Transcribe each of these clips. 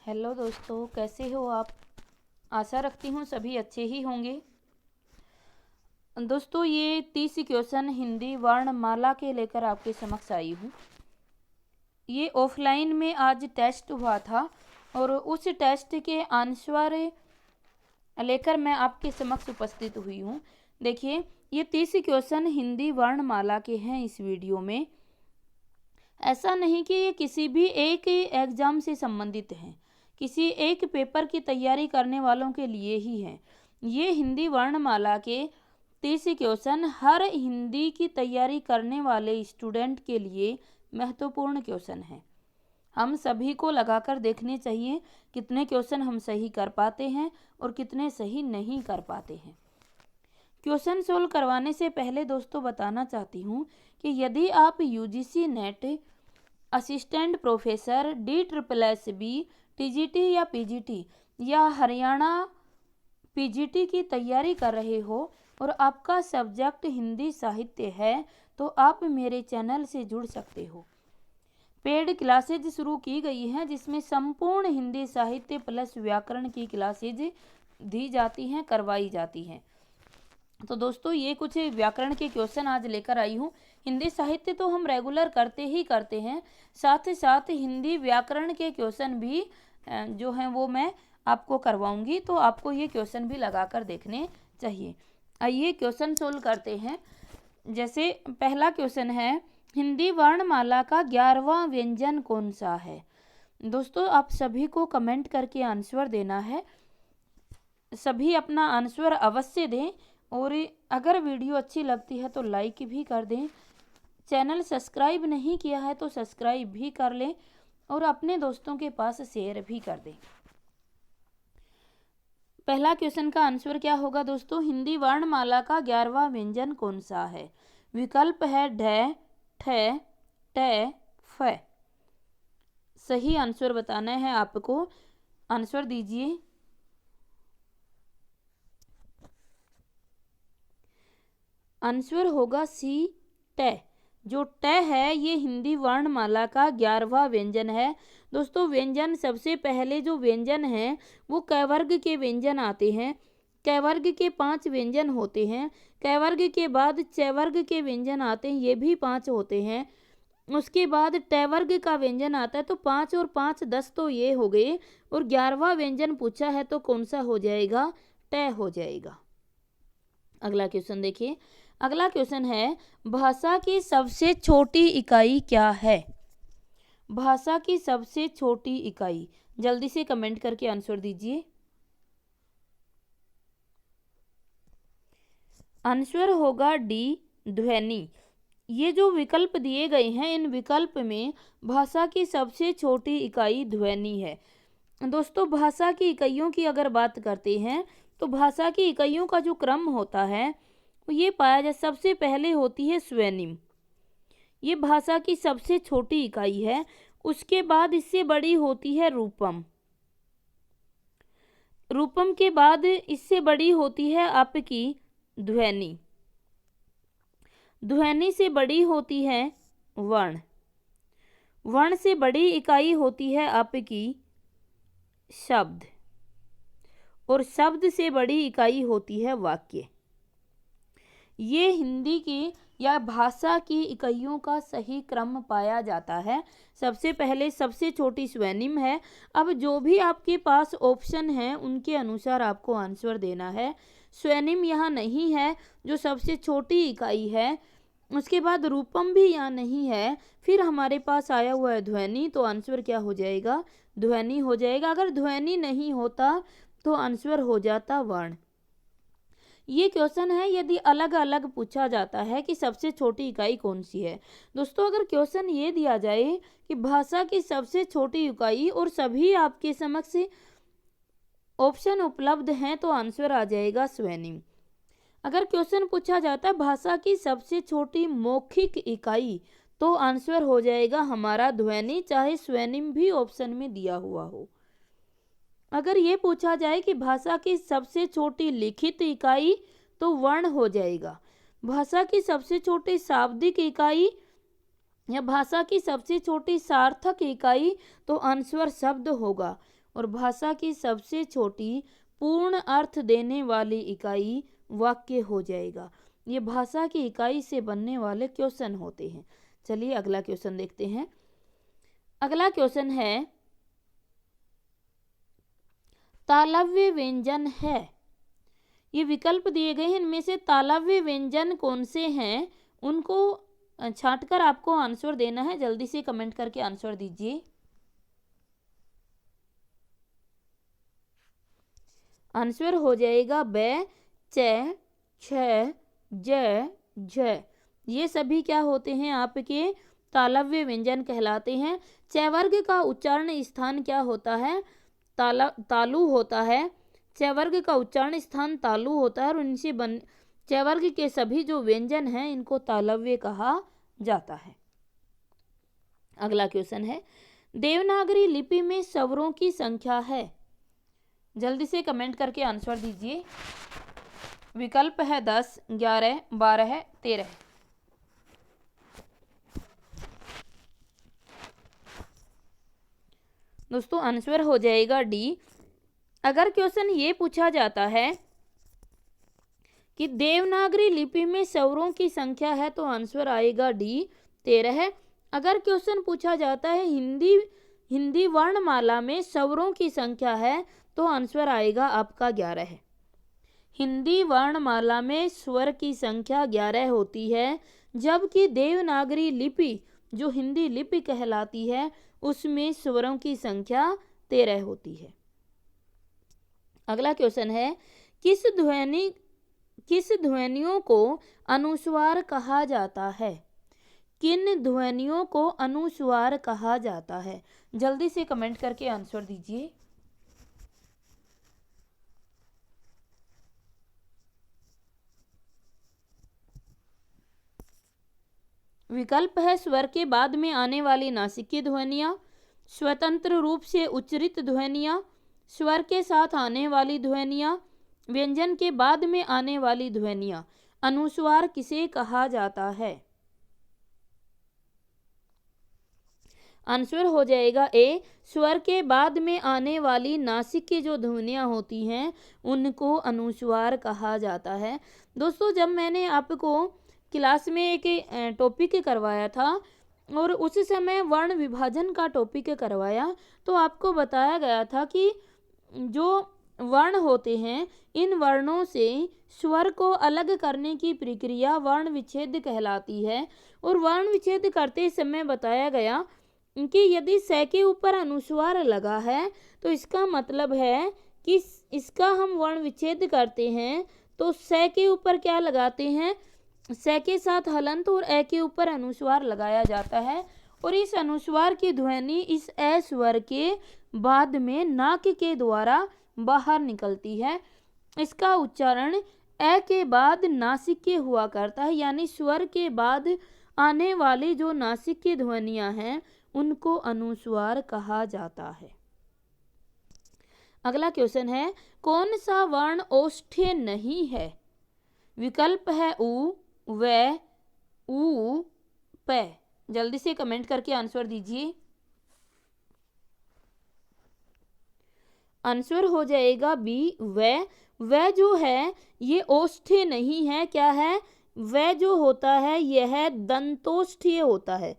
Hello दोस्तों, कैसे हो आप। आशा रखती हूँ सभी अच्छे ही होंगे। दोस्तों, ये 30 क्वेश्चन हिंदी वर्णमाला के लेकर आपके समक्ष आई हूँ। ये ऑफलाइन में आज टेस्ट हुआ था और उस टेस्ट के आंसर लेकर मैं आपके समक्ष उपस्थित हुई हूँ। देखिए, ये 30 क्वेश्चन हिंदी वर्णमाला के हैं। इस वीडियो में ऐसा नहीं कि ये किसी भी एक एग्जाम से संबंधित हैं, किसी एक पेपर की तैयारी करने वालों के लिए ही है। ये हिंदी वर्णमाला के 30 क्वेश्चन हर हिंदी की तैयारी करने वाले स्टूडेंट के लिए महत्वपूर्ण क्वेश्चन हैं। हम सभी को लगाकर देखने चाहिए कितने क्वेश्चन हम सही कर पाते हैं और कितने सही नहीं कर पाते हैं। क्वेश्चन सोल्व करवाने से पहले दोस्तों बताना चाहती हूँ कि यदि आप UGC net assistant professor DSSB TGT या PGT या हरियाणा PGT की तैयारी कर रहे हो और आपका सब्जेक्ट हिंदी साहित्य है तो आप मेरे चैनल से जुड़ सकते हो। पेड क्लासेज शुरू की गई हैं जिसमें संपूर्ण हिंदी साहित्य प्लस व्याकरण की क्लासेज दी जाती हैं, करवाई जाती हैं। तो दोस्तों, ये कुछ व्याकरण के क्वेश्चन आज लेकर आई हूँ। हिंदी साहित्य तो हम रेगुलर करते ही करते हैं, साथ ही साथ हिंदी व्याकरण के क्वेश्चन भी जो हैं वो मैं आपको करवाऊंगी, तो आपको ये क्वेश्चन भी लगाकर देखने चाहिए। आइए क्वेश्चन सोल्व करते हैं। जैसे पहला क्वेश्चन है, हिंदी वर्णमाला का 11वां व्यंजन कौन सा है। दोस्तों, आप सभी को कमेंट करके आंसर देना है। सभी अपना आंसर अवश्य दें और अगर वीडियो अच्छी लगती है तो लाइक भी कर दें। चैनल सब्सक्राइब नहीं किया है तो सब्सक्राइब भी कर लें और अपने दोस्तों के पास शेयर भी कर दें। पहला क्वेश्चन का आंसर क्या होगा दोस्तों, हिंदी वर्णमाला का 11वां व्यंजन कौन सा है। विकल्प है ढ, ठ, ट, फ। सही आंसर बताना है आपको। आंसर दीजिए। आंसर होगा सी, ट। जो ट है ये हिंदी वर्णमाला का 11वां व्यंजन है। दोस्तों, व्यंजन सबसे पहले जो व्यंजन है वो क वर्ग के व्यंजन आते हैं। क वर्ग के 5 व्यंजन होते हैं। क वर्ग के बाद च वर्ग के व्यंजन आते हैं, ये भी 5 होते हैं। उसके बाद ट वर्ग का व्यंजन आता है, तो 5 और 5 10 तो ये हो गए। और 11वां व्यंजन पूछा है तो कौन सा हो जाएगा, ट हो जाएगा। अगला क्वेश्चन देखिए। अगला क्वेश्चन है, भाषा की सबसे छोटी इकाई क्या है। भाषा की सबसे छोटी इकाई, जल्दी से कमेंट करके आंसर दीजिए। आंसर होगा डी, ध्वनि। ये जो विकल्प दिए गए हैं इन विकल्प में भाषा की सबसे छोटी इकाई ध्वनि है। दोस्तों, भाषा की इकाइयों की अगर बात करते हैं तो भाषा की इकाइयों का जो क्रम होता है ये पाया जाए, सबसे पहले होती है स्वेनिम। ये भाषा की सबसे छोटी इकाई है। उसके बाद इससे बड़ी होती है रूपम। रूपम के बाद इससे बड़ी होती है आपकी ध्वनि। ध्वनि से बड़ी होती है वर्ण। वर्ण से बड़ी इकाई होती है आपकी शब्द और शब्द से बड़ी इकाई होती है वाक्य। ये हिंदी की या भाषा की इकाइयों का सही क्रम पाया जाता है। सबसे पहले सबसे छोटी स्वेनिम है। अब जो भी आपके पास ऑप्शन है उनके अनुसार आपको आंसर देना है। स्वेनिम यहाँ नहीं है जो सबसे छोटी इकाई है। उसके बाद रूपम भी यहाँ नहीं है। फिर हमारे पास आया हुआ है ध्वनि, तो आंसर क्या हो जाएगा, ध्वनि हो जाएगा। अगर ध्वनि नहीं होता तो आंसर हो जाता वर्ण। ये क्वेश्चन है यदि अलग अलग पूछा जाता है कि सबसे छोटी इकाई कौन सी है। दोस्तों, अगर क्वेश्चन ये दिया जाए कि भाषा की सबसे छोटी इकाई और सभी आपके समक्ष ऑप्शन उपलब्ध हैं तो आंसर आ जाएगा स्वेनिम। अगर क्वेश्चन पूछा जाता है भाषा की सबसे छोटी मौखिक इकाई तो आंसर हो जाएगा हमारा ध्वनि, चाहे स्वेनिम भी ऑप्शन में दिया हुआ हो। अगर ये पूछा जाए कि भाषा की सबसे छोटी लिखित इकाई तो वर्ण हो जाएगा। भाषा की सबसे छोटी शाब्दिक इकाई या भाषा की सबसे छोटी सार्थक इकाई तो आंसर शब्द होगा। और भाषा की सबसे छोटी पूर्ण अर्थ देने वाली इकाई वाक्य हो जाएगा। ये भाषा की इकाई से बनने वाले क्वेश्चन होते हैं। चलिए अगला क्वेश्चन देखते हैं। अगला क्वेश्चन है, तालव्य व्यंजन है। ये विकल्प दिए गए हैं, इनमें से तालव्य व्यंजन कौन से हैं उनको छांटकर आपको आंसर देना है। जल्दी से कमेंट करके आंसर दीजिए। आंसर हो जाएगा ब, च, छ, ज, झ। ये सभी क्या होते हैं, आपके तालव्य व्यंजन कहलाते हैं। च वर्ग का उच्चारण स्थान क्या होता है, तालु होता है। च वर्ग का उच्चारण स्थान तालु होता है और इनसे च वर्ग के सभी जो व्यंजन हैं इनको तालव्य कहा जाता है। अगला क्वेश्चन है, देवनागरी लिपि में स्वरों की संख्या है। जल्दी से कमेंट करके आंसर दीजिए। विकल्प है 10, 11, 12, 13। दोस्तों आंसर हो जाएगा डी। अगर क्वेश्चन ये पूछा जाता है कि देवनागरी लिपि में स्वरों की संख्या है तो आंसर आएगा डी, 13। अगर क्वेश्चन पूछा जाता है हिंदी वर्णमाला में स्वरों की संख्या है तो आंसर आएगा आपका 11। हिंदी वर्णमाला में स्वर की संख्या 11 होती है, जबकि देवनागरी लिपि जो हिंदी लिपि कहलाती है उसमें स्वरों की संख्या 13 होती है। अगला क्वेश्चन है, किस ध्वनियों को अनुस्वार कहा जाता है। किन ध्वनियों को अनुस्वार कहा जाता है। जल्दी से कमेंट करके आंसर दीजिए। विकल्प है स्वर के बाद में आने वाली नासिकीय ध्वनियां, स्वतंत्र रूप से उच्चरित ध्वनियां, स्वर के साथ आने वाली ध्वनियां, व्यंजन के बाद में आने वाली ध्वनियां। अनुस्वार किसे कहा जाता है। आंसर हो जाएगा ए, स्वर के बाद में आने वाली नासिक की जो ध्वनियाँ होती हैं उनको अनुस्वार कहा जाता है। दोस्तों जब मैंने आपको क्लास में एक टॉपिक करवाया था और उस समय वर्ण विभाजन का टॉपिक करवाया तो आपको बताया गया था कि जो वर्ण होते हैं इन वर्णों से स्वर को अलग करने की प्रक्रिया वर्ण विच्छेद कहलाती है। और वर्ण विच्छेद करते समय बताया गया कि यदि स के ऊपर अनुस्वार लगा है तो इसका मतलब है कि इसका हम वर्ण विच्छेद करते हैं तो स के ऊपर क्या लगाते हैं, स के साथ हलंत और ए के ऊपर अनुस्वार लगाया जाता है और इस अनुस्वार की ध्वनि इस ए स्वर के बाद में नाक के द्वारा बाहर निकलती है। इसका उच्चारण ए के बाद नासिक हुआ करता है, यानी स्वर के बाद आने वाली जो नासिक की ध्वनियां हैं उनको अनुस्वार कहा जाता है। अगला क्वेश्चन है, कौन सा वर्ण ओष्ठ्य नहीं है। विकल्प है उ, व, उ, प। जल्दी से कमेंट करके आंसर दीजिए। आंसर हो जाएगा बी, व जो है ये ओष्ठ्य नहीं है। क्या है, व जो होता है यह दंतोष्ठ्य होता है,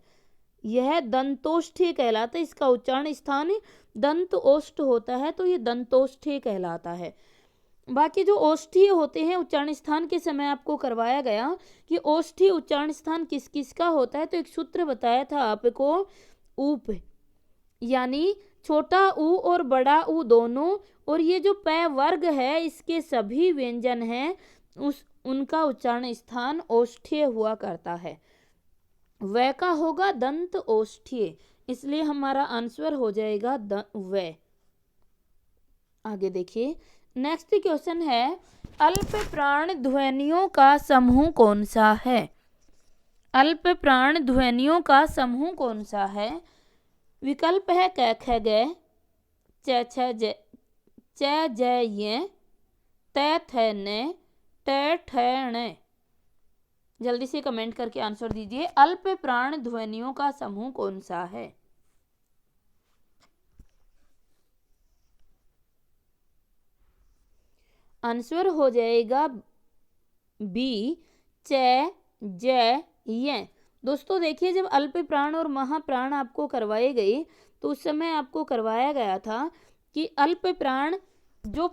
यह दंतोष्ठ्य कहलाता है। इसका उच्चारण स्थान दंत ओष्ठ होता है तो ये दंतोष्ठ्य कहलाता है। बाकी जो ओष्ठीय होते हैं उच्चारण स्थान के समय आपको करवाया गया कि ओष्ठीय उच्चारण स्थान किस किस का होता है, तो एक सूत्र बताया था आपको ऊप, यानी छोटा ऊ और बड़ा ऊ दोनों, और ये जो प वर्ग है इसके सभी व्यंजन हैं उनका उच्चारण स्थान ओष्ठीय हुआ करता है। व का होगा दंत ओष्ठीय, इसलिए हमारा आंसर हो जाएगा व। आगे देखिए नेक्स्ट क्वेश्चन है, अल्प प्राण ध्वनियों का समूह कौन सा है। अल्प प्राण ध्वनियों का समूह कौन सा है। विकल्प है क ख ग, च छ ज, च ज य, त थ न, ट ठ ण। जल्दी से कमेंट करके आंसर दीजिए। अल्प प्राण ध्वनियों का समूह कौन सा है। आंसर हो जाएगा बी, च, ज, य। दोस्तों देखिए, जब अल्प प्राण और महाप्राण आपको करवाए गए तो उस समय आपको करवाया गया था कि अल्प प्राण जो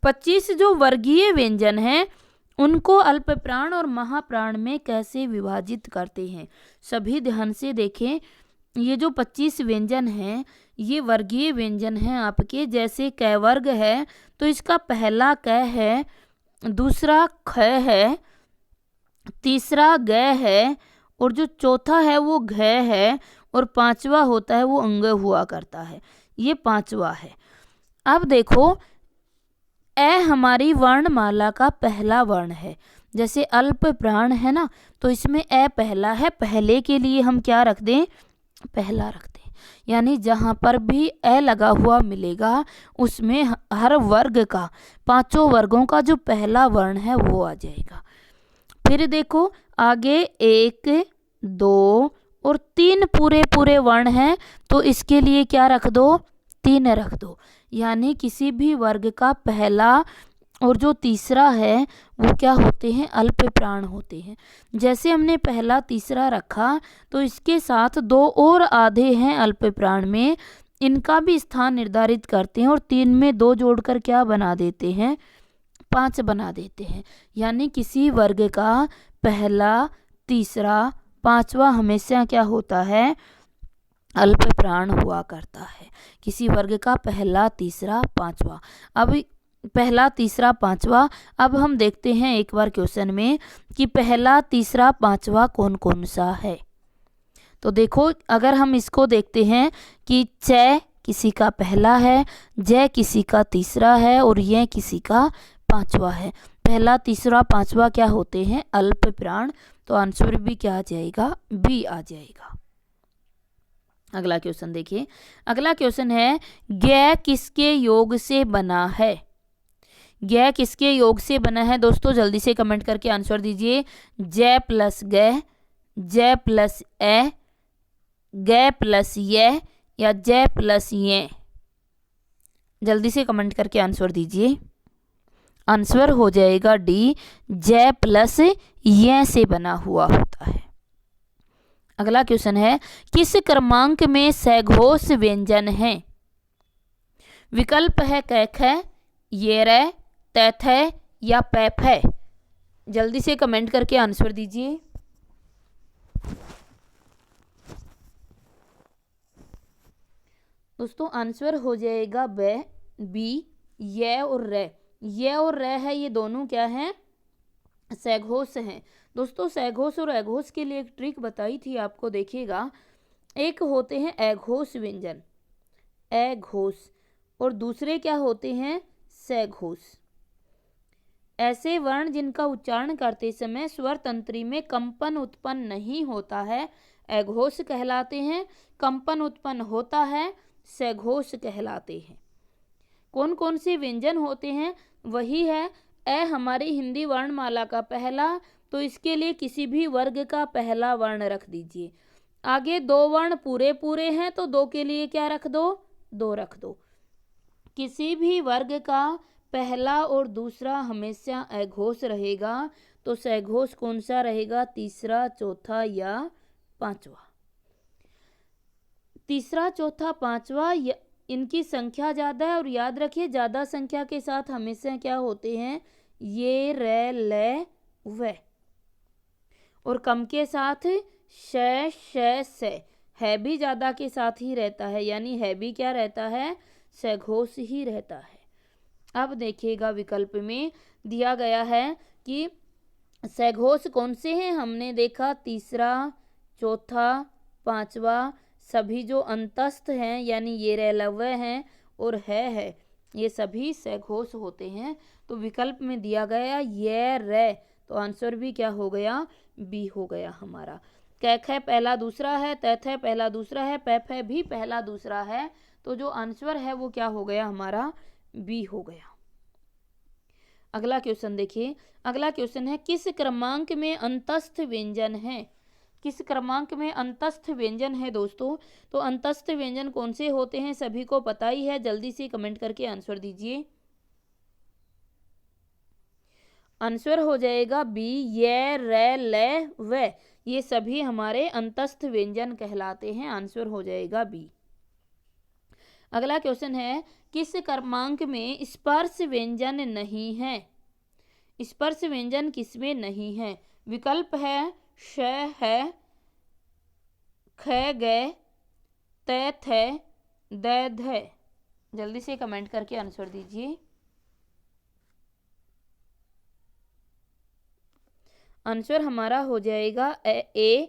25 जो वर्गीय व्यंजन हैं उनको अल्प प्राण और महाप्राण में कैसे विभाजित करते हैं। सभी ध्यान से देखें, ये जो 25 व्यंजन हैं ये वर्गीय व्यंजन हैं आपके। जैसे क वर्ग है तो इसका पहला क है, दूसरा ख है, तीसरा ग है, और जो चौथा है वो घ है, और पांचवा होता है वो अंग हुआ करता है। ये पांचवा है। अब देखो, ए हमारी वर्णमाला का पहला वर्ण है। जैसे अल्प प्राण है ना, तो इसमें ए पहला है। पहले के लिए हम क्या रख दें? पहला रख दें। यानी जहाँ पर भी ए लगा हुआ मिलेगा उसमें हर वर्ग का, पांचों वर्गों का जो पहला वर्ण है वो आ जाएगा। फिर देखो आगे 1, 2 और 3 पूरे पूरे वर्ण हैं, तो इसके लिए क्या रख दो? 3 रख दो। यानी किसी भी वर्ग का पहला और जो तीसरा है वो क्या होते हैं? अल्प प्राण होते हैं। जैसे हमने पहला तीसरा रखा तो इसके साथ 2 और आधे हैं अल्प प्राण में, इनका भी स्थान निर्धारित करते हैं और 3 में 2 जोड़कर क्या बना देते हैं? 5 बना देते हैं। यानी किसी वर्ग का पहला, तीसरा, पांचवा हमेशा क्या होता है? अल्प प्राण हुआ करता है। किसी वर्ग का पहला, तीसरा, पांचवा। अब पहला, तीसरा, पांचवा, अब हम देखते हैं एक बार क्वेश्चन में कि पहला, तीसरा, पांचवा कौन कौन सा है। तो देखो, अगर हम इसको देखते हैं कि च किसी का पहला है, ज किसी का तीसरा है और य किसी का पांचवा है। पहला, तीसरा, पांचवा क्या होते हैं? अल्प प्राण। तो आंसर भी क्या आ जाएगा? बी आ जाएगा। अगला क्वेश्चन देखिए। अगला क्वेश्चन है, ज्ञ किसके योग से बना है? ज्ञ किसके योग से बना है? दोस्तों जल्दी से कमेंट करके आंसर दीजिए। ज प्लस ग, ज प्लस ए, ग प्लस य, या ज प्लस य। जल्दी से कमेंट करके आंसर दीजिए। आंसर हो जाएगा डी, ज प्लस य से बना हुआ होता है। अगला क्वेश्चन है, किस क्रमांक में सघोष व्यंजन है? विकल्प है क ख, ये रे, त थ या प फ। जल्दी से कमेंट करके आंसर दीजिए। दोस्तों आंसर हो जाएगा बी, ये और रे। ये और रे है, ये दोनों क्या हैं? सघोष हैं। दोस्तों सघोष और अघोष के लिए एक ट्रिक बताई थी आपको, देखिएगा। एक होते हैं अघोष व्यंजन, अघोष, और दूसरे क्या होते हैं? सघोष। ऐसे वर्ण जिनका उच्चारण करते समय स्वर तंत्री में कंपन उत्पन्न नहीं होता है अघोष कहलाते हैं। कंपन उत्पन्न होता है सघोष कहलाते हैं। कौन कौन से व्यंजन होते हैं? वही है ए हमारी हिंदी वर्णमाला का पहला, तो इसके लिए किसी भी वर्ग का पहला वर्ण रख दीजिए। आगे 2 वर्ण पूरे पूरे हैं तो 2 के लिए क्या रख दो? 2 रख दो। किसी भी वर्ग का पहला और दूसरा हमेशा अघोष रहेगा, तो सघोष कौन सा रहेगा? तीसरा, चौथा या पांचवा। तीसरा, चौथा, पांचवा, इनकी संख्या ज़्यादा है, और याद रखिए ज़्यादा संख्या के साथ हमेशा क्या होते हैं? ये, रे, ले, वे। और कम के साथ श, श, से। है भी ज़्यादा के साथ ही रहता है, यानी है भी क्या रहता है? सघोष ही रहता है। अब देखिएगा विकल्प में दिया गया है कि सघोष कौन से हैं। हमने देखा तीसरा, चौथा, पांचवा, सभी जो अंतस्थ हैं यानी ये रेलवे हैं और है, ये सभी सघोष होते हैं। तो विकल्प में दिया गया ये रे, तो आंसर भी क्या हो गया? बी हो गया हमारा। क ख पहला दूसरा है, त थ पहला दूसरा है, प फ भी पहला दूसरा है, तो जो आंसर है वो क्या हो गया हमारा? बी हो गया। अगला क्वेश्चन देखिए। अगला क्वेश्चन है, किस क्रमांक में अंतस्थ व्यंजन है? किस क्रमांक में अंतस्थ व्यंजन है दोस्तों? तो अंतस्थ व्यंजन कौन से होते हैं सभी को पता ही है। जल्दी से कमेंट करके आंसर दीजिए। आंसर हो जाएगा बी, ये, रे, ले, वे, ये सभी हमारे अंतस्थ व्यंजन कहलाते हैं। आंसर हो जाएगा बी। अगला क्वेश्चन है, किस क्रमांक में स्पर्श व्यंजन नहीं है? स्पर्श व्यंजन किसमें नहीं है? विकल्प है श है, ख ग, त थ, द ध। जल्दी से कमेंट करके आंसर दीजिए। आंसर हमारा हो जाएगा ए,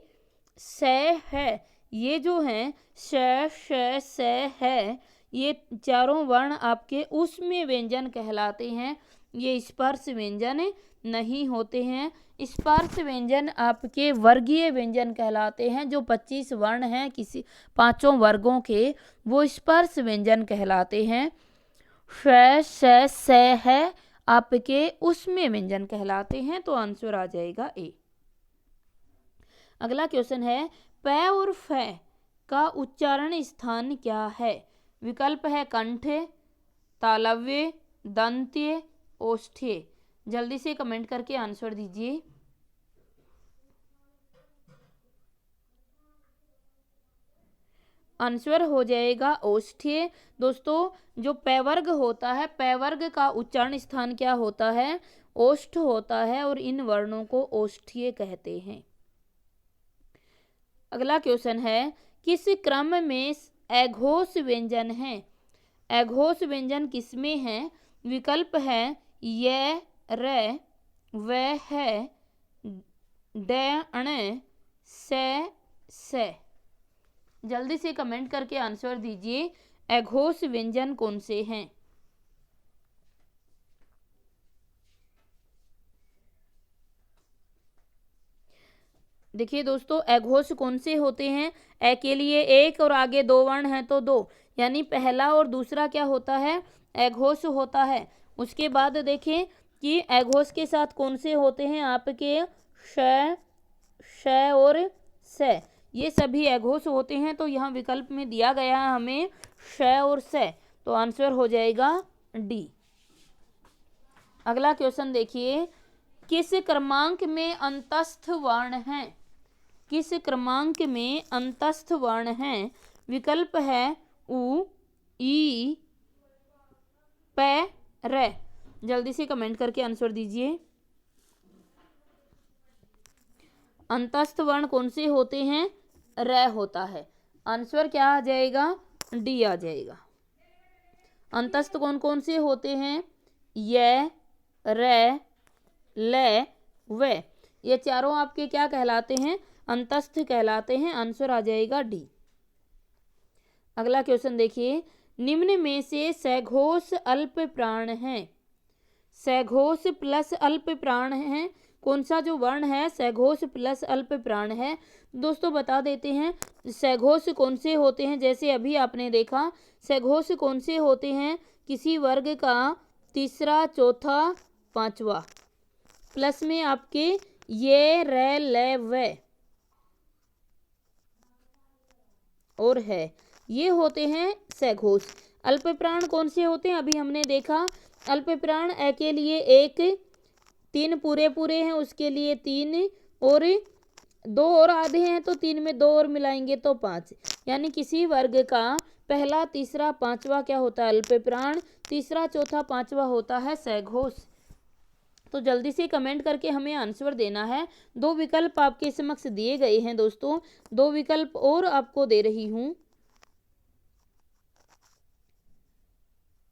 स है। ये जो है श, श, स है, ये चारों वर्ण आपके उसमें व्यंजन कहलाते हैं, ये स्पर्श व्यंजन नहीं होते हैं। स्पर्श व्यंजन आपके वर्गीय व्यंजन कहलाते हैं। जो 25 वर्ण हैं किसी पांचों वर्गों के, वो स्पर्श व्यंजन कहलाते हैं। श, श, स है आपके उसमें व्यंजन कहलाते हैं। तो आंसर आ जाएगा ए। अगला क्वेश्चन है, प और फ का उच्चारण स्थान क्या है? विकल्प है कंठ, तालव्य, दंत्य, ओष्ठ्य। जल्दी से कमेंट करके आंसर दीजिए। आंसर हो जाएगा ओष्ठ्य। दोस्तों, जो पैवर्ग होता है, पैवर्ग का उच्चारण स्थान क्या होता है? ओष्ठ होता है, और इन वर्णों को ओष्ठ्य कहते हैं। अगला क्वेश्चन है, किस क्रम में अघोष व्यंजन है? अघोष व्यंजन किसमें है? विकल्प है य, र, व, है, ड, ण, स। जल्दी से कमेंट करके आंसर दीजिए, अघोष व्यंजन कौन से हैं? देखिए दोस्तों, अघोष कौन से होते हैं? ए के लिए एक और आगे दो वर्ण हैं तो दो, यानी पहला और दूसरा क्या होता है? अघोष होता है। उसके बाद देखें कि अघोष के साथ कौन से होते हैं आपके? श, श और स, ये सभी अघोष होते हैं। तो यहाँ विकल्प में दिया गया है हमें श और स, तो आंसर हो जाएगा डी। अगला क्वेश्चन देखिए, किस क्रमांक में अंतस्थ वर्ण हैं? किस क्रमांक में अंतस्थ वर्ण हैं? विकल्प है उ, ई, प, र। जल्दी से कमेंट करके आंसर दीजिए। अंतस्थ वर्ण कौन से होते हैं? र होता है। आंसर क्या आ जाएगा? डी आ जाएगा। अंतस्थ कौन कौन से होते हैं? य, र, ल, व, ये चारों आपके क्या कहलाते हैं? अंतस्थ कहलाते हैं। आंसर आ जाएगा डी। अगला क्वेश्चन देखिए, निम्न में से सघोष अल्प प्राण है? सघोष प्लस अल्प प्राण है, कौन सा जो वर्ण है सघोष प्लस अल्प प्राण है? दोस्तों बता देते हैं, सघोष कौन से होते हैं। जैसे अभी आपने देखा, सघोष कौन से होते हैं? किसी वर्ग का तीसरा, चौथा, पांचवा, प्लस में आपके ये, र, ल, व और है, ये होते हैं सघोष। अल्प प्राण कौन से होते हैं? अभी हमने देखा, अल्प प्राण ए के लिए एक, तीन पूरे पूरे हैं उसके लिए तीन, और दो और आधे हैं तो तीन में दो और मिलाएंगे तो पांच, यानी किसी वर्ग का पहला, तीसरा, पांचवा क्या होता है? अल्प प्राण। तीसरा, चौथा, पांचवा होता है सघोष। तो जल्दी से कमेंट करके हमें आंसर देना है। दो विकल्प आपके समक्ष दिए गए हैं दोस्तों, दो विकल्प और आपको दे रही हूं।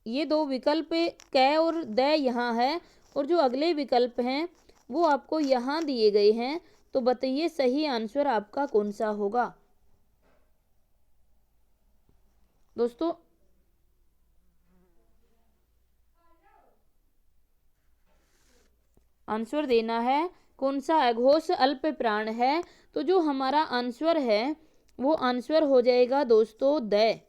ये दो विकल्प क और द यहाँ है, और जो अगले विकल्प हैं वो आपको यहाँ दिए गए हैं। तो बताइए सही आंसर आपका कौन सा होगा? दोस्तों आंसर देना है, कौन सा अघोष अल्प प्राण है? तो जो हमारा आंसर है वो आंसर हो जाएगा दोस्तों द।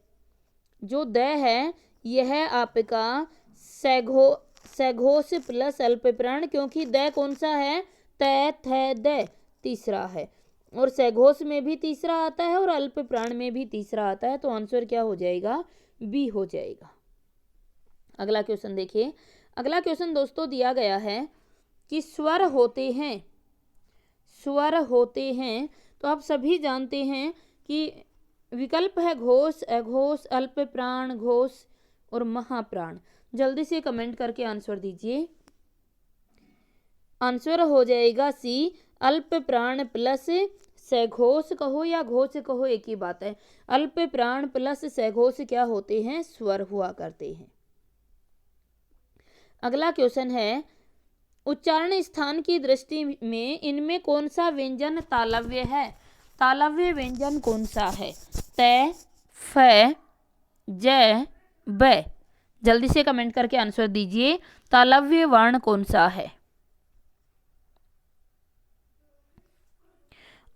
जो द है यह आपका सघोष प्लस अल्प प्राण, क्योंकि द कौन सा है? त, थ, द तीसरा है, और सघोष में भी तीसरा आता है और अल्प प्राण में भी तीसरा आता है। तो आंसर क्या हो जाएगा? बी हो जाएगा। अगला क्वेश्चन देखिए। अगला क्वेश्चन दोस्तों दिया गया है, कि स्वर होते हैं, स्वर होते हैं, तो आप सभी जानते हैं कि विकल्प है घोष, अघोष, अल्प प्राण, घोष और महाप्राण। जल्दी से कमेंट करके आंसर दीजिए। आंसर हो जाएगा सी, अल्प प्राण प्लस सघोष कहो या घोष कहो एक ही बात है। अल्प प्राण प्लस सघोष क्या होते हैं? स्वर हुआ करते हैं। अगला क्वेश्चन है, उच्चारण स्थान की दृष्टि में इनमें कौन सा व्यंजन तालव्य है? तालव्य व्यंजन कौन सा है? तय, फ, ज, ब। जल्दी से कमेंट करके आंसर दीजिए। तालव्य वर्ण कौन सा है?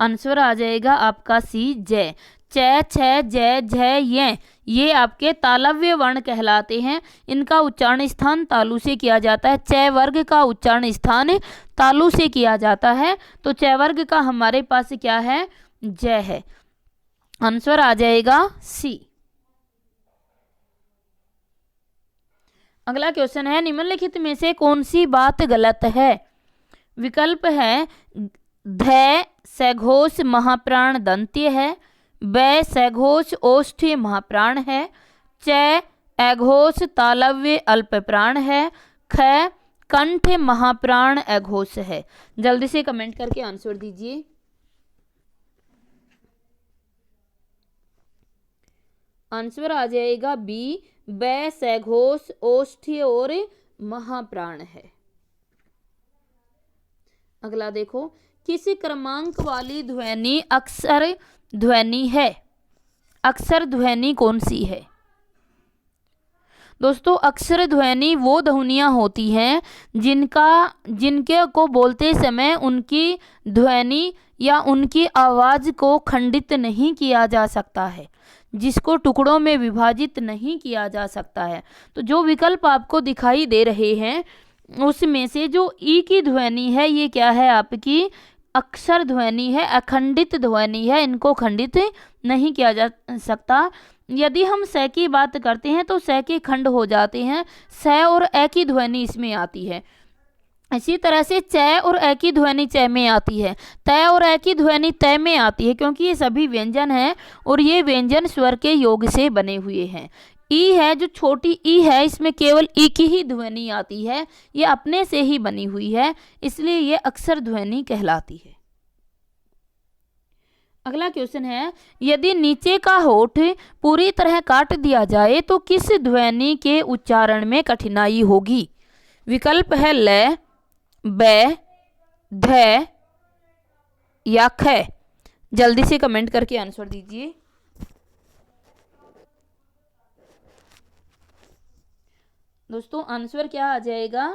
आंसर आ जाएगा आपका सी, जय। च, छ, ज, झ, ये आपके तालव्य वर्ण कहलाते हैं। इनका उच्चारण स्थान तालु से किया जाता है। च वर्ग का उच्चारण स्थान तालु से किया जाता है, तो च वर्ग का हमारे पास क्या है? जय है। आंसर आ जाएगा सी। अगला क्वेश्चन है, निम्नलिखित में से कौन सी बात गलत है? विकल्प है ध सघोष महाप्राण दंत्य है, ब सघोष ओष्ठ्य महाप्राण है, च अघोष तालव्य अल्प प्राण है, ख कंठ महाप्राण अघोष है। जल्दी से कमेंट करके आंसर दीजिए। आंसर आ जाएगा बी, ब सघोष ओष्ठ्य और महाप्राण है। अगला देखो, किस क्रमांक वाली ध्वनि अक्षर ध्वनि है? अक्षर ध्वनि कौन सी है? दोस्तों, अक्षर ध्वनि वो ध्वनियाँ होती हैं जिनके को बोलते समय उनकी ध्वनि या उनकी आवाज़ को खंडित नहीं किया जा सकता है, जिसको टुकड़ों में विभाजित नहीं किया जा सकता है। तो जो विकल्प आपको दिखाई दे रहे हैं उसमें से जो ई की ध्वनि है ये क्या है? आपकी अक्षर ध्वनि है, अखंडित ध्वनि है, इनको खंडित नहीं किया जा सकता। यदि हम स की बात करते हैं तो स के खंड हो जाते हैं, स और ए की ध्वनि इसमें आती है। इसी तरह से च और ए की ध्वनि च में आती है, तय और ए की ध्वनि तय में आती है, क्योंकि ये सभी व्यंजन हैं और ये व्यंजन स्वर के योग से बने हुए हैं। ई है, जो छोटी ई है, इसमें केवल ई की ही ध्वनि आती है, ये अपने से ही बनी हुई है, इसलिए ये अक्षर ध्वनि कहलाती है। अगला क्वेश्चन है, यदि नीचे का होठ पूरी तरह काट दिया जाए तो किस ध्वनि के उच्चारण में कठिनाई होगी? विकल्प है ल, ब, ध या ख। जल्दी से कमेंट करके आंसर दीजिए। दोस्तों, आंसर क्या आ जाएगा?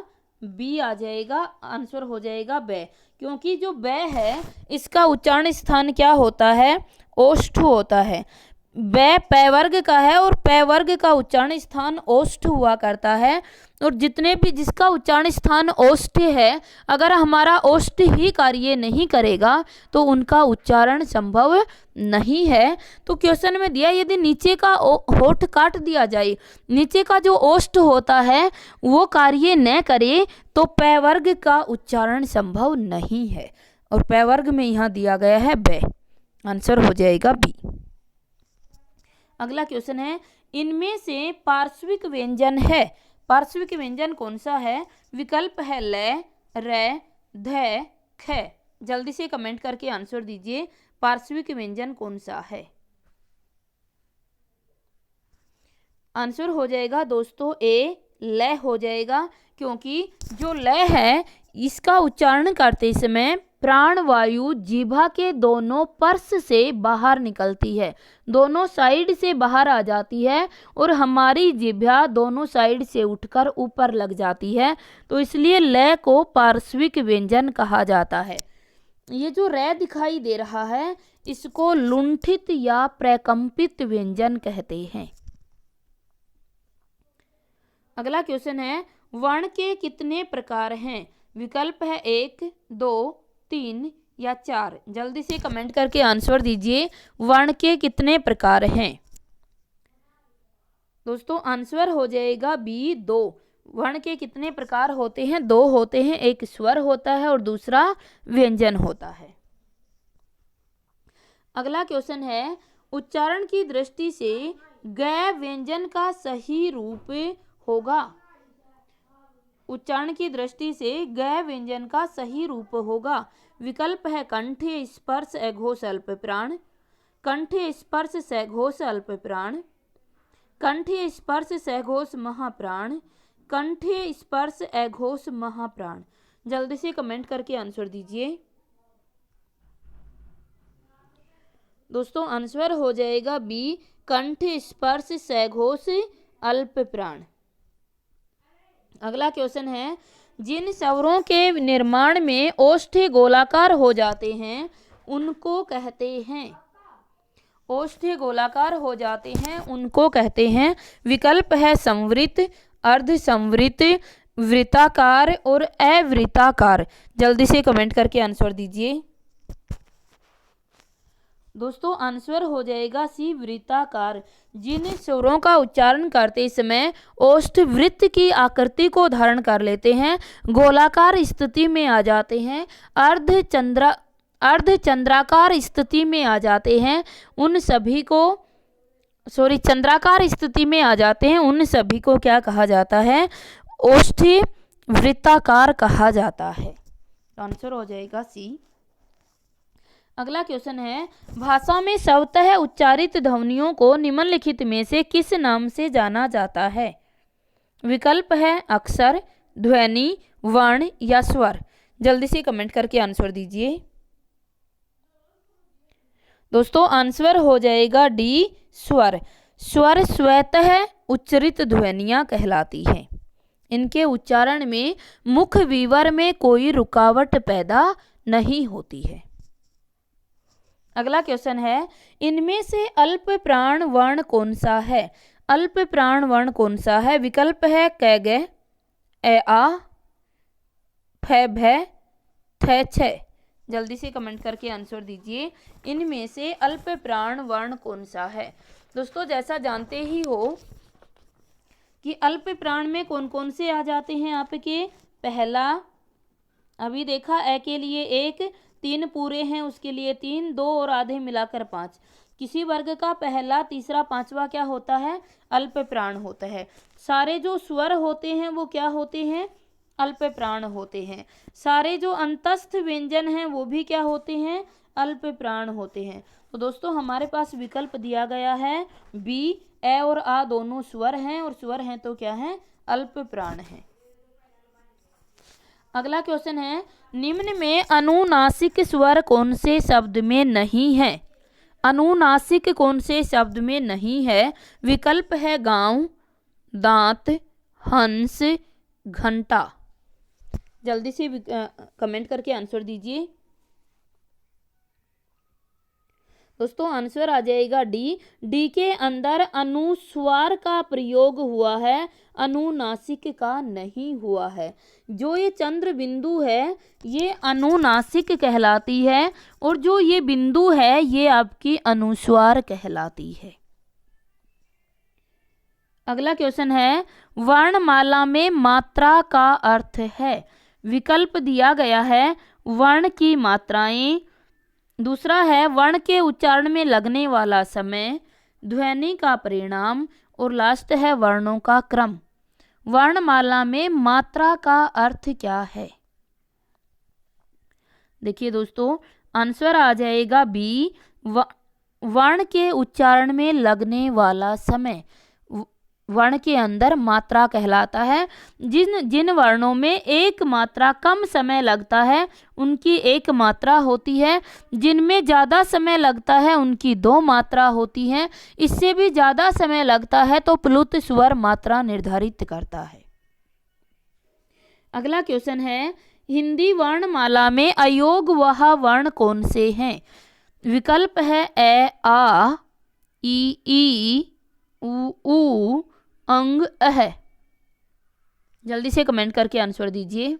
बी आ जाएगा। आंसर हो जाएगा ब, क्योंकि जो ब है इसका उच्चारण स्थान क्या होता है? ओष्ठ होता है। ब प वर्ग का है और प वर्ग का उच्चारण स्थान ओष्ठ हुआ करता है, और जितने भी जिसका उच्चारण स्थान ओष्ठ है, अगर हमारा ओष्ठ ही कार्य नहीं करेगा तो उनका उच्चारण संभव नहीं है। तो क्वेश्चन में दिया, यदि नीचे का होठ काट दिया जाए, नीचे का जो ओष्ठ होता है वो कार्य न करे तो प वर्ग का उच्चारण संभव नहीं है, और प वर्ग में यहाँ दिया गया है ब। आंसर हो जाएगा बी। अगला क्वेश्चन है, इनमें से पार्श्विक व्यंजन है, पार्श्विक व्यंजन कौन सा है? विकल्प है ल, र, ध, ख। जल्दी से कमेंट करके आंसर दीजिए। पार्श्विक व्यंजन कौन सा है? आंसर हो जाएगा दोस्तों ए, ल हो जाएगा, क्योंकि जो ल है इसका उच्चारण करते समय प्राण वायु जीभा के दोनों पर्स से बाहर निकलती है, दोनों साइड से बाहर आ जाती है, और हमारी जीभा दोनों साइड से उठकर ऊपर लग जाती है, तो इसलिए ल को पार्श्विक व्यंजन कहा जाता है। ये जो र दिखाई दे रहा है इसको लुंठित या प्रकंपित व्यंजन कहते हैं। अगला क्वेश्चन है, वर्ण के कितने प्रकार हैं? विकल्प है 1, 2, 3 या 4। जल्दी से कमेंट करके आंसर दीजिए। वर्ण के कितने प्रकार हैं? दोस्तों, आंसर हो जाएगा बी, 2। वर्ण के कितने प्रकार होते हैं? 2 होते हैं, एक स्वर होता है और दूसरा व्यंजन होता है। अगला क्वेश्चन है, उच्चारण की दृष्टि से ग व्यंजन का सही रूप होगा। उच्चारण की दृष्टि से ग व्यंजन का सही रूप होगा। विकल्प है कंठ स्पर्श अघोष अल्प प्राण, कंठ स्पर्श सघोष अल्प प्राण, कंठ स्पर्श सघोष महाप्राण, कंठ स्पर्श अघोष महाप्राण। जल्दी से कमेंट करके आंसर दीजिए। दोस्तों आंसर हो जाएगा बी, कंठ स्पर्श सघोष अल्प प्राण। अगला क्वेश्चन है, जिन स्वरों के निर्माण में ओष्ठ गोलाकार हो जाते हैं उनको कहते हैं। ओष्ठ गोलाकार हो जाते हैं उनको कहते हैं। विकल्प है संवृत, अर्ध संवृत, वृत्ताकार और अवृत्ताकार। जल्दी से कमेंट करके आंसर दीजिए। दोस्तों आंसर हो जाएगा सी, वृत्ताकार। जिन स्वरों का उच्चारण करते समय ओष्ठ वृत्त की आकृति को धारण कर लेते हैं, गोलाकार स्थिति में आ जाते हैं, अर्धचंद्राकार स्थिति में आ जाते हैं, उन सभी को चंद्राकार स्थिति में आ जाते हैं, उन सभी को क्या कहा जाता है? ओष्ठ वृत्ताकार कहा जाता है। आंसर हो जाएगा सी। अगला क्वेश्चन है, भाषा में स्वतः उच्चारित ध्वनियों को निम्नलिखित में से किस नाम से जाना जाता है? विकल्प है अक्षर, ध्वनि, वर्ण या स्वर। जल्दी से कमेंट करके आंसर दीजिए। दोस्तों आंसर हो जाएगा डी, स्वर। स्वर स्वतः उच्चरित ध्वनियां कहलाती हैं। इनके उच्चारण में मुख विवर में कोई रुकावट पैदा नहीं होती है। अगला क्वेश्चन है, इनमें से अल्प प्राण वर्ण कौन सा है? अल्प प्राण वर्ण कौन सा है? विकल्प है क ग, ए आ, फ भ, थ छ। जल्दी से कमेंट करके आंसर दीजिए। इनमें से अल्प प्राण वर्ण कौन सा है? दोस्तों जैसा जानते ही हो कि अल्प प्राण में कौन कौन से आ जाते हैं आपके? पहला, अभी देखा ए के लिए 1, 3 पूरे हैं उसके लिए 3, 2 और आधे मिलाकर 5। किसी वर्ग का पहला, तीसरा, पांचवा क्या होता है? अल्प प्राण होता है। सारे जो स्वर होते हैं वो क्या होते हैं? अल्प प्राण होते हैं। सारे जो अंतस्थ व्यंजन हैं वो भी क्या होते हैं? अल्प प्राण होते हैं। तो दोस्तों हमारे पास विकल्प दिया गया है बी, ए और आ दोनों स्वर हैं और स्वर हैं तो क्या है? अल्प प्राण है। अगला क्वेश्चन है, निम्न में अनुनासिक स्वर कौन से शब्द में नहीं है? अनुनासिक कौन से शब्द में नहीं है? विकल्प है गांव, दांत, हंस, घंटा। जल्दी से कमेंट करके आंसर दीजिए। दोस्तों आंसर आ जाएगा डी, डी के अंदर अनुस्वार का प्रयोग हुआ है, अनुनासिक का नहीं हुआ है। जो ये चंद्र बिंदु है ये अनुनासिक कहलाती है और जो ये बिंदु है ये आपकी अनुस्वार कहलाती है। अगला क्वेश्चन है, वर्णमाला में मात्रा का अर्थ है। विकल्प दिया गया है वर्ण की मात्राएं, दूसरा है वर्ण के उच्चारण में लगने वाला समय, ध्वनि का परिणाम और लास्ट है वर्णों का क्रम। वर्णमाला में मात्रा का अर्थ क्या है? देखिए दोस्तों आंसर आ जाएगा बी, वर्ण के उच्चारण में लगने वाला समय। वर्ण के अंदर मात्रा कहलाता है। जिन वर्णों में एक मात्रा कम समय लगता है उनकी एक मात्रा होती है, जिनमें ज़्यादा समय लगता है उनकी 2 मात्रा होती हैं। इससे भी ज़्यादा समय लगता है तो प्लुत स्वर मात्रा निर्धारित करता है। अगला क्वेश्चन है, हिंदी वर्णमाला में अयोगवाह वर्ण कौन से हैं? विकल्प है ए, आ, ई, उ, अंग, अह। जल्दी से कमेंट करके आंसर दीजिए।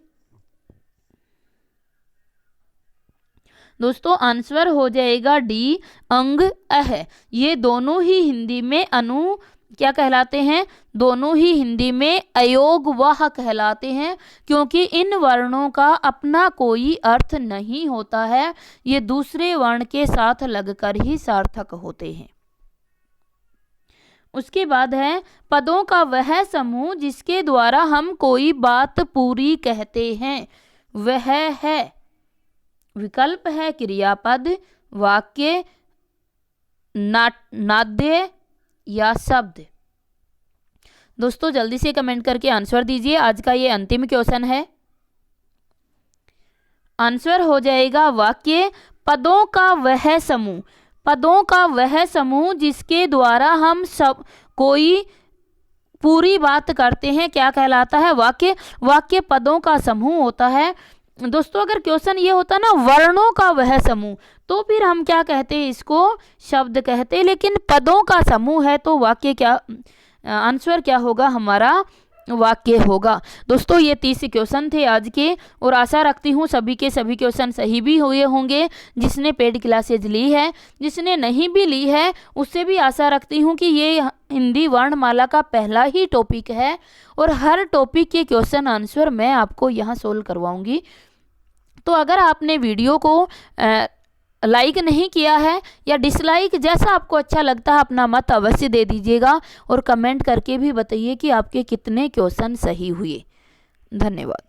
दोस्तों आंसर हो जाएगा डी, अंग, अह। ये दोनों ही हिंदी में क्या कहलाते हैं? दोनों ही हिंदी में अयोगवाह कहलाते हैं, क्योंकि इन वर्णों का अपना कोई अर्थ नहीं होता है, ये दूसरे वर्ण के साथ लगकर ही सार्थक होते हैं। उसके बाद है पदों का वह समूह जिसके द्वारा हम कोई बात पूरी कहते हैं, वह है। विकल्प है क्रियापद, वाक्य, नाद्य या शब्द। दोस्तों जल्दी से कमेंट करके आंसर दीजिए। आज का ये अंतिम क्वेश्चन है। आंसर हो जाएगा वाक्य पदों का वह समूह। पदों का वह समूह जिसके द्वारा हम सब कोई पूरी बात करते हैं क्या कहलाता है? वाक्य। वाक्य पदों का समूह होता है। दोस्तों अगर क्वेश्चन ये होता ना वर्णों का वह समूह, तो फिर हम क्या कहते हैं? इसको शब्द कहते हैं। लेकिन पदों का समूह है तो वाक्य क्या, आंसर क्या होगा हमारा? वाक्य होगा। दोस्तों ये 30 क्वेश्चन थे आज के, और आशा रखती हूँ सभी के सभी क्वेश्चन सही भी हुए होंगे। जिसने पेड क्लासेज ली है, जिसने नहीं भी ली है, उससे भी आशा रखती हूँ कि ये हिंदी वर्णमाला का पहला ही टॉपिक है, और हर टॉपिक के क्वेश्चन आंसर मैं आपको यहाँ सोल्व करवाऊँगी। तो अगर आपने वीडियो को लाइक नहीं किया है या डिसलाइक, जैसा आपको अच्छा लगता है अपना मत अवश्य दे दीजिएगा, और कमेंट करके भी बताइए कि आपके कितने क्वेश्चन सही हुए। धन्यवाद।